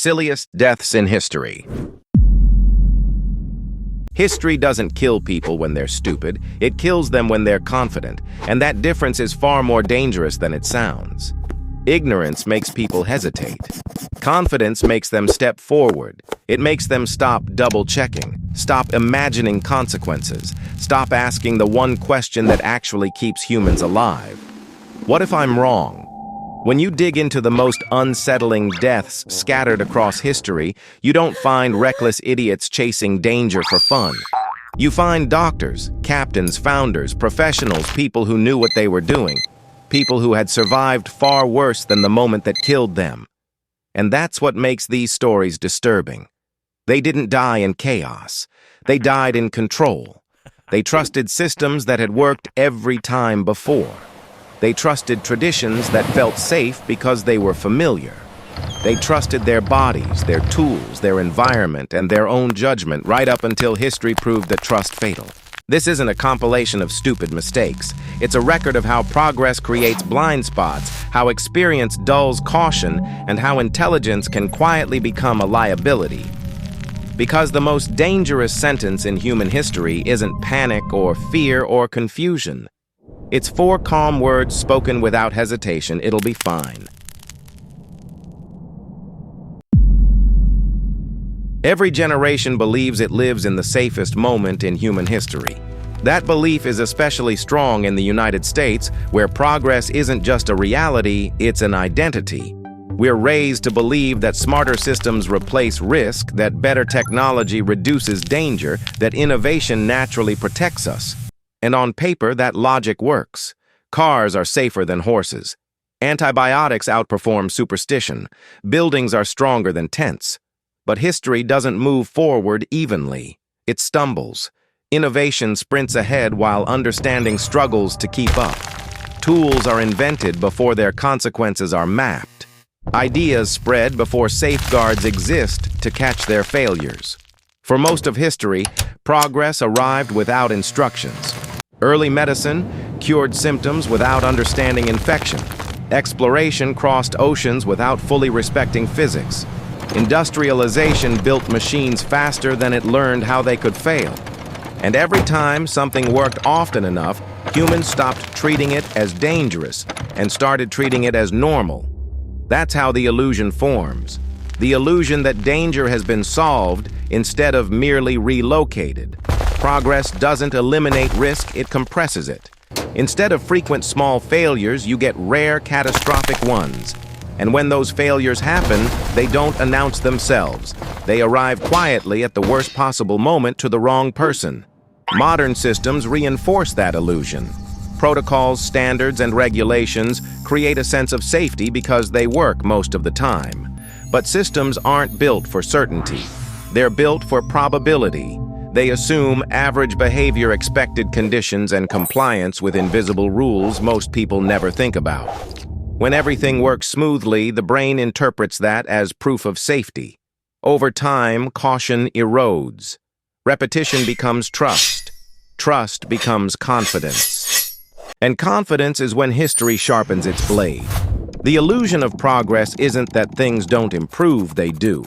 Silliest deaths in history. History doesn't kill people when they're stupid, it kills them when they're confident, and that difference is far more dangerous than it sounds. Ignorance makes people hesitate. Confidence makes them step forward. It makes them stop double-checking, stop imagining consequences, stop asking the one question that actually keeps humans alive. What if I'm wrong? When you dig into the most unsettling deaths scattered across history, you don't find reckless idiots chasing danger for fun. You find doctors, captains, founders, professionals, people who knew what they were doing, people who had survived far worse than the moment that killed them. And that's what makes these stories disturbing. They didn't die in chaos. They died in control. They trusted systems that had worked every time before. They trusted traditions that felt safe because they were familiar. They trusted their bodies, their tools, their environment, and their own judgment right up until history proved that trust fatal. This isn't a compilation of stupid mistakes. It's a record of how progress creates blind spots, how experience dulls caution, and how intelligence can quietly become a liability. Because the most dangerous sentence in human history isn't panic or fear or confusion. It's 4 calm words spoken without hesitation. It'll be fine. Every generation believes it lives in the safest moment in human history. That belief is especially strong in the United States, where progress isn't just a reality, it's an identity. We're raised to believe that smarter systems replace risk, that better technology reduces danger, that innovation naturally protects us. And on paper, that logic works. Cars are safer than horses. Antibiotics outperform superstition. Buildings are stronger than tents. But history doesn't move forward evenly. It stumbles. Innovation sprints ahead while understanding struggles to keep up. Tools are invented before their consequences are mapped. Ideas spread before safeguards exist to catch their failures. For most of history, progress arrived without instructions. Early medicine cured symptoms without understanding infection. Exploration crossed oceans without fully respecting physics. Industrialization built machines faster than it learned how they could fail. And every time something worked often enough, humans stopped treating it as dangerous and started treating it as normal. That's how the illusion forms. The illusion that danger has been solved instead of merely relocated. Progress doesn't eliminate risk, it compresses it. Instead of frequent small failures, you get rare catastrophic ones. And when those failures happen, they don't announce themselves. They arrive quietly at the worst possible moment to the wrong person. Modern systems reinforce that illusion. Protocols, standards, and regulations create a sense of safety because they work most of the time. But systems aren't built for certainty. They're built for probability. They assume average behavior, expected conditions, and compliance with invisible rules most people never think about. When everything works smoothly, the brain interprets that as proof of safety. Over time, caution erodes. Repetition becomes trust. Trust becomes confidence. And confidence is when history sharpens its blade. The illusion of progress isn't that things don't improve, they do.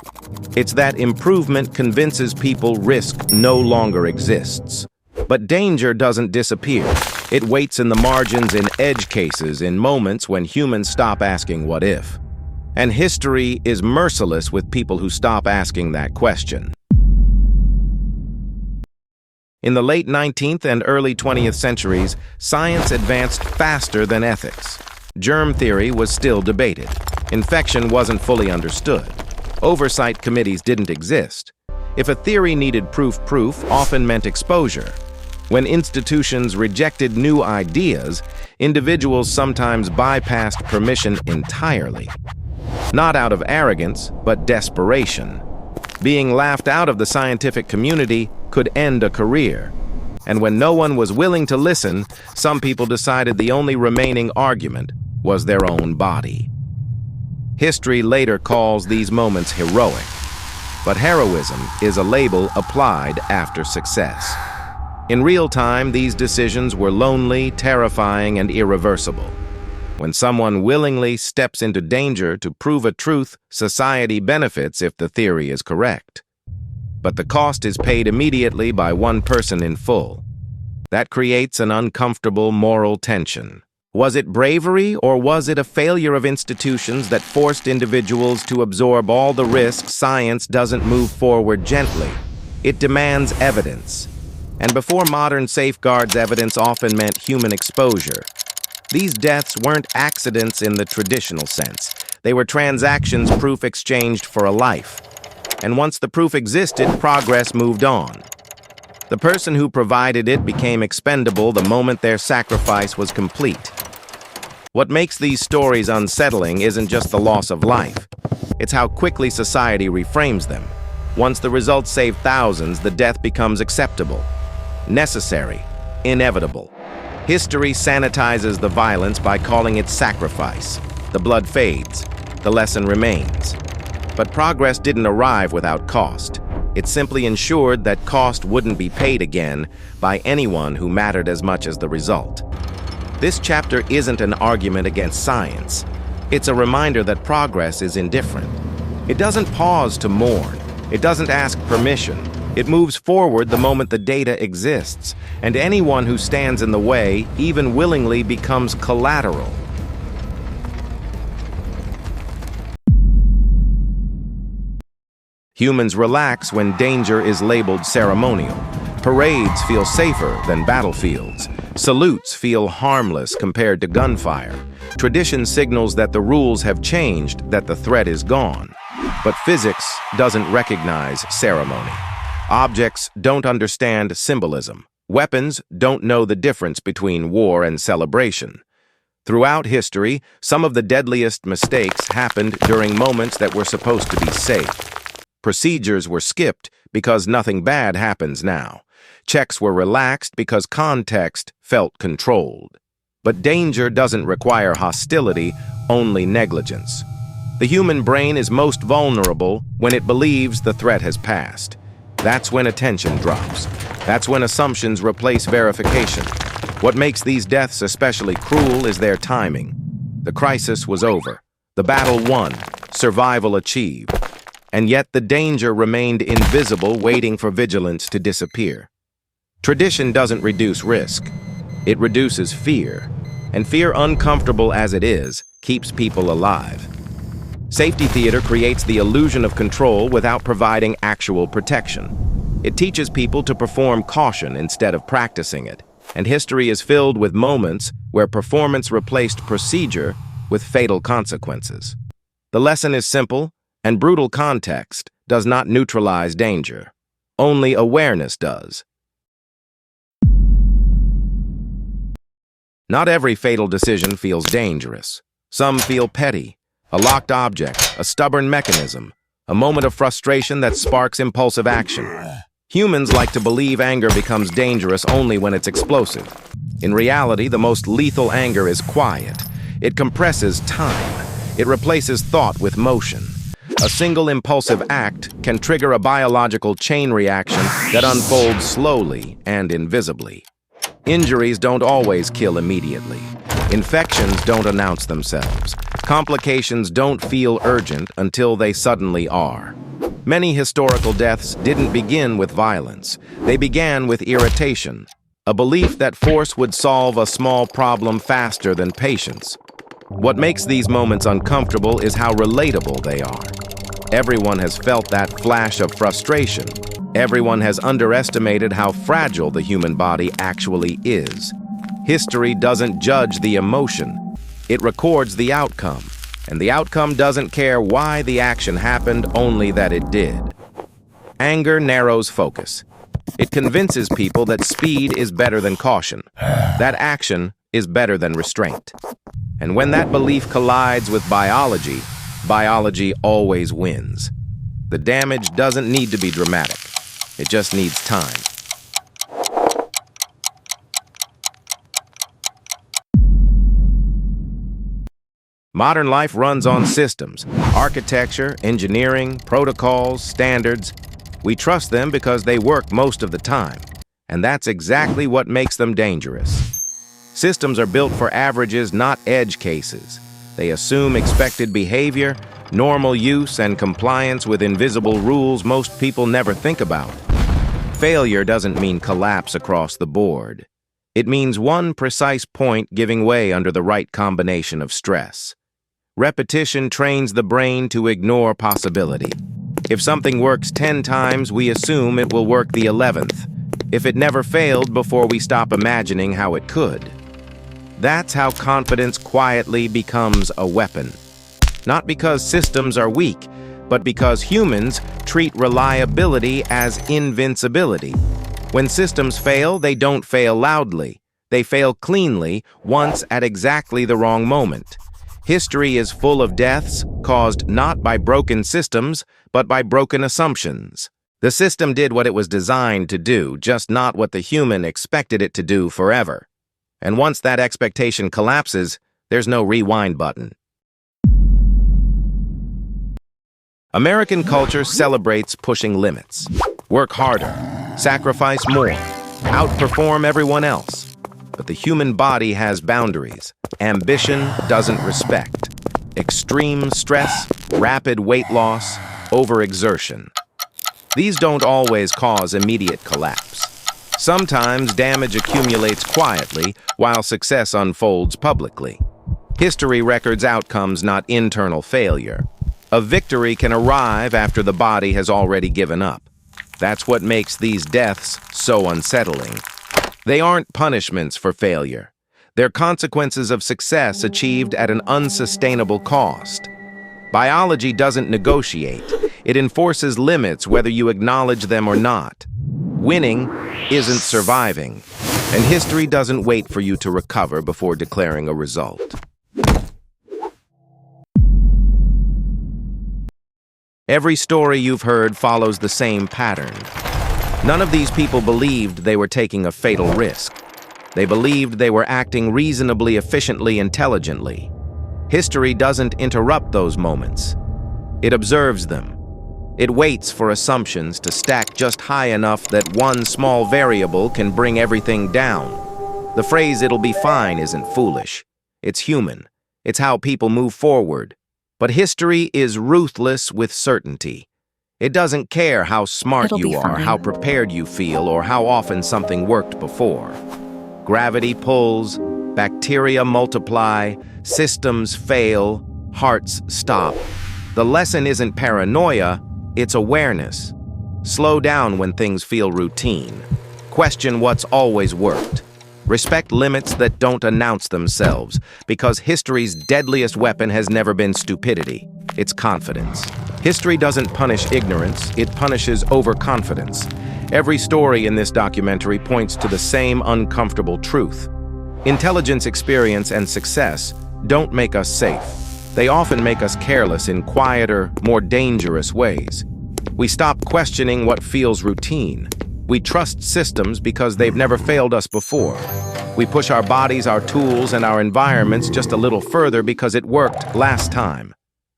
It's that improvement convinces people risk no longer exists. But danger doesn't disappear. It waits in the margins, in edge cases, in moments when humans stop asking what if. And history is merciless with people who stop asking that question. In the late 19th and early 20th centuries, science advanced faster than ethics. Germ theory was still debated. Infection wasn't fully understood. Oversight committees didn't exist. If a theory needed proof often meant exposure. When institutions rejected new ideas, individuals sometimes bypassed permission entirely. Not out of arrogance, but desperation. Being laughed out of the scientific community could end a career. And when no one was willing to listen, some people decided the only remaining argument was their own body. History later calls these moments heroic. But heroism is a label applied after success. In real time, these decisions were lonely, terrifying, and irreversible. When someone willingly steps into danger to prove a truth, society benefits if the theory is correct. But the cost is paid immediately by one person in full. That creates an uncomfortable moral tension. Was it bravery, or was it a failure of institutions that forced individuals to absorb all the risks? Science doesn't move forward gently. It demands evidence. And before modern safeguards, evidence often meant human exposure. These deaths weren't accidents in the traditional sense. They were transactions proof exchanged for a life. And once the proof existed, progress moved on. The person who provided it became expendable the moment their sacrifice was complete. What makes these stories unsettling isn't just the loss of life. It's how quickly society reframes them. Once the results save thousands, the death becomes acceptable, necessary, inevitable. History sanitizes the violence by calling it sacrifice. The blood fades. The lesson remains. But progress didn't arrive without cost. It simply ensured that cost wouldn't be paid again by anyone who mattered as much as the result. This chapter isn't an argument against science. It's a reminder that progress is indifferent. It doesn't pause to mourn. It doesn't ask permission. It moves forward the moment the data exists, and anyone who stands in the way, even willingly, becomes collateral. Humans relax when danger is labeled ceremonial. Parades feel safer than battlefields. Salutes feel harmless compared to gunfire. Tradition signals that the rules have changed, that the threat is gone. But physics doesn't recognize ceremony. Objects don't understand symbolism. Weapons don't know the difference between war and celebration. Throughout history, some of the deadliest mistakes happened during moments that were supposed to be safe. Procedures were skipped because nothing bad happens now. Checks were relaxed because context felt controlled. But danger doesn't require hostility, only negligence. The human brain is most vulnerable when it believes the threat has passed. That's when attention drops. That's when assumptions replace verification. What makes these deaths especially cruel is their timing. The crisis was over. The battle won. Survival achieved. And yet the danger remained invisible, waiting for vigilance to disappear. Tradition doesn't reduce risk. It reduces fear. And fear, uncomfortable as it is, keeps people alive. Safety theater creates the illusion of control without providing actual protection. It teaches people to perform caution instead of practicing it. And history is filled with moments where performance replaced procedure with fatal consequences. The lesson is simple, and brutal context does not neutralize danger. Only awareness does. Not every fatal decision feels dangerous. Some feel petty, a locked object, a stubborn mechanism, a moment of frustration that sparks impulsive action. Humans like to believe anger becomes dangerous only when it's explosive. In reality, the most lethal anger is quiet. It compresses time. It replaces thought with motion. A single impulsive act can trigger a biological chain reaction that unfolds slowly and invisibly. Injuries don't always kill immediately. Infections don't announce themselves. Complications don't feel urgent until they suddenly are. Many historical deaths didn't begin with violence. They began with irritation, a belief that force would solve a small problem faster than patience. What makes these moments uncomfortable is how relatable they are. Everyone has felt that flash of frustration. Everyone has underestimated how fragile the human body actually is. History doesn't judge the emotion. It records the outcome. And the outcome doesn't care why the action happened, only that it did. Anger narrows focus. It convinces people that speed is better than caution, that action is better than restraint. And when that belief collides with biology, biology always wins. The damage doesn't need to be dramatic. It just needs time. Modern life runs on systems, architecture, engineering, protocols, standards. We trust them because they work most of the time. And that's exactly what makes them dangerous. Systems are built for averages, not edge cases. They assume expected behavior, normal use, and compliance with invisible rules most people never think about. Failure doesn't mean collapse across the board. It means one precise point giving way under the right combination of stress. Repetition trains the brain to ignore possibility. If something works 10 times, we assume it will work the 11th. If it never failed before we stop imagining how it could. That's how confidence quietly becomes a weapon. Not because systems are weak, but because humans treat reliability as invincibility. When systems fail, they don't fail loudly. They fail cleanly, once at exactly the wrong moment. History is full of deaths caused not by broken systems, but by broken assumptions. The system did what it was designed to do, just not what the human expected it to do forever. And once that expectation collapses, there's no rewind button. American culture celebrates pushing limits. Work harder, sacrifice more, outperform everyone else. But the human body has boundaries. Ambition doesn't respect. Extreme stress, rapid weight loss, overexertion. These don't always cause immediate collapse. Sometimes damage accumulates quietly while success unfolds publicly. History records outcomes, not internal failure. A victory can arrive after the body has already given up. That's what makes these deaths so unsettling. They aren't punishments for failure. They're consequences of success achieved at an unsustainable cost. Biology doesn't negotiate. It enforces limits whether you acknowledge them or not. Winning isn't surviving, and history doesn't wait for you to recover before declaring a result. Every story you've heard follows the same pattern. None of these people believed they were taking a fatal risk. They believed they were acting reasonably, efficiently, intelligently. History doesn't interrupt those moments. It observes them. It waits for assumptions to stack just high enough that one small variable can bring everything down. The phrase "it'll be fine" isn't foolish. It's human. It's how people move forward. But history is ruthless with certainty. It doesn't care how smart you are, how prepared you feel, or how often something worked before. Gravity pulls, bacteria multiply, systems fail, hearts stop. The lesson isn't paranoia, it's awareness. Slow down when things feel routine. Question what's always worked. Respect limits that don't announce themselves, because history's deadliest weapon has never been stupidity. It's confidence. History doesn't punish ignorance, it punishes overconfidence. Every story in this documentary points to the same uncomfortable truth. Intelligence, experience, and success don't make us safe. They often make us careless in quieter, more dangerous ways. We stop questioning what feels routine. We trust systems because they've never failed us before. We push our bodies, our tools, and our environments just a little further because it worked last time.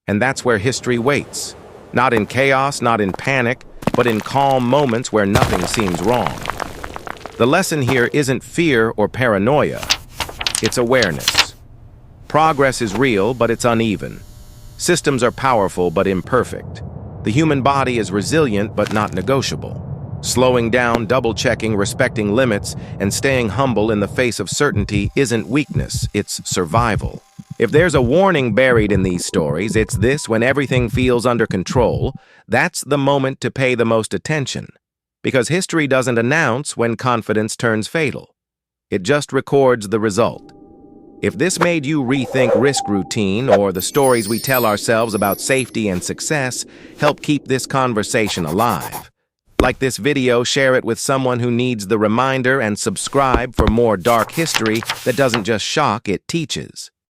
And that's where history waits. Not in chaos, not in panic, but in calm moments where nothing seems wrong. The lesson here isn't fear or paranoia. It's awareness. Progress is real, but it's uneven. Systems are powerful, but imperfect. The human body is resilient, but not negotiable. Slowing down, double-checking, respecting limits, and staying humble in the face of certainty isn't weakness, it's survival. If there's a warning buried in these stories, it's this: when everything feels under control, that's the moment to pay the most attention. Because history doesn't announce when confidence turns fatal. It just records the result. If this made you rethink risk routine, or the stories we tell ourselves about safety and success help keep this conversation alive. Like this video, share it with someone who needs the reminder, and subscribe for more dark history that doesn't just shock, it teaches.